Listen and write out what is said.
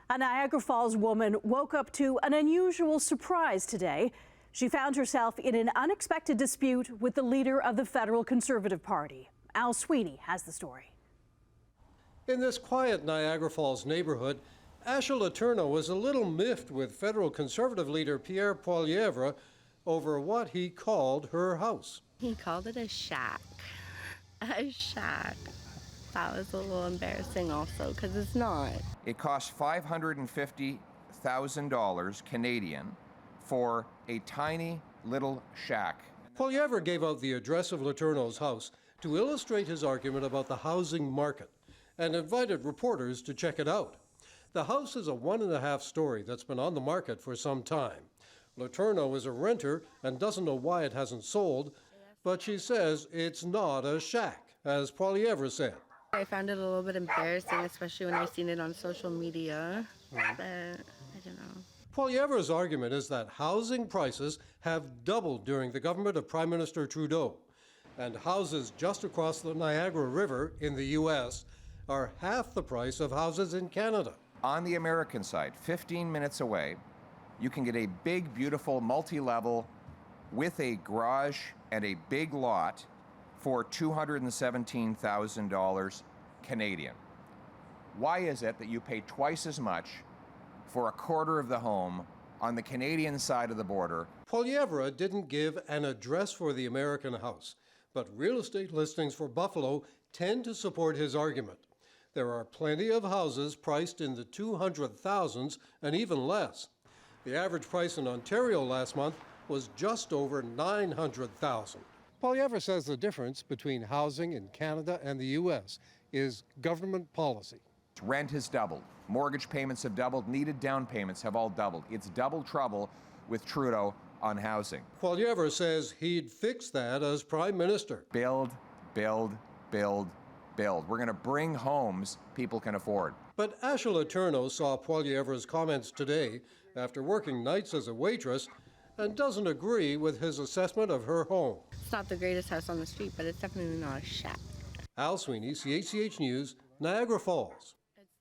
A Niagara Falls woman woke up to an unusual surprise today. She found herself in an unexpected dispute with the leader of the federal Conservative Party. Al Sweeney has the story. In this quiet Niagara Falls neighborhood, Asha Letourneau was a little miffed with federal Conservative leader Pierre Poilievre over what he called her house. He called it a shack. A shack. That was a little embarrassing also, because it's not. It cost $550,000 Canadian for a tiny little shack. Poilievre gave out the address of Letourneau's house to illustrate his argument about the housing market and invited reporters to check it out. The house is a 1.5 story that's been on the market for some time. Letourneau is a renter and doesn't know why it hasn't sold, but she says it's not a shack, as Poilievre said. I found it a little bit embarrassing, especially when I seen it on social media, but I don't know. Poilievre's argument is that housing prices have doubled during the government of Prime Minister Trudeau, and houses just across the Niagara River in the U.S. are half the price of houses in Canada. On the American side, 15 minutes away, you can get a big, beautiful, multi-level with a garage and a big lot for $217,000 Canadian. Why is it that you pay twice as much for a quarter of the home on the Canadian side of the border? Poilievre didn't give an address for the American house, but real estate listings for Buffalo tend to support his argument. There are plenty of houses priced in the 200,000s and even less. The average price in Ontario last month was just over 900,000. Poilievre says the difference between housing in Canada and the U.S. is government policy. Rent has doubled. Mortgage payments have doubled. Needed down payments have all doubled. It's double trouble with Trudeau on housing. Poilievre says he'd fix that as Prime Minister. Build, build, build, build. We're going to bring homes people can afford. But Asha Letourneau saw Poilievre's comments today after working nights as a waitress and doesn't agree with his assessment of her home. It's not the greatest house on the street, but it's definitely not a shack. Al Sweeney, CHCH News, Niagara Falls.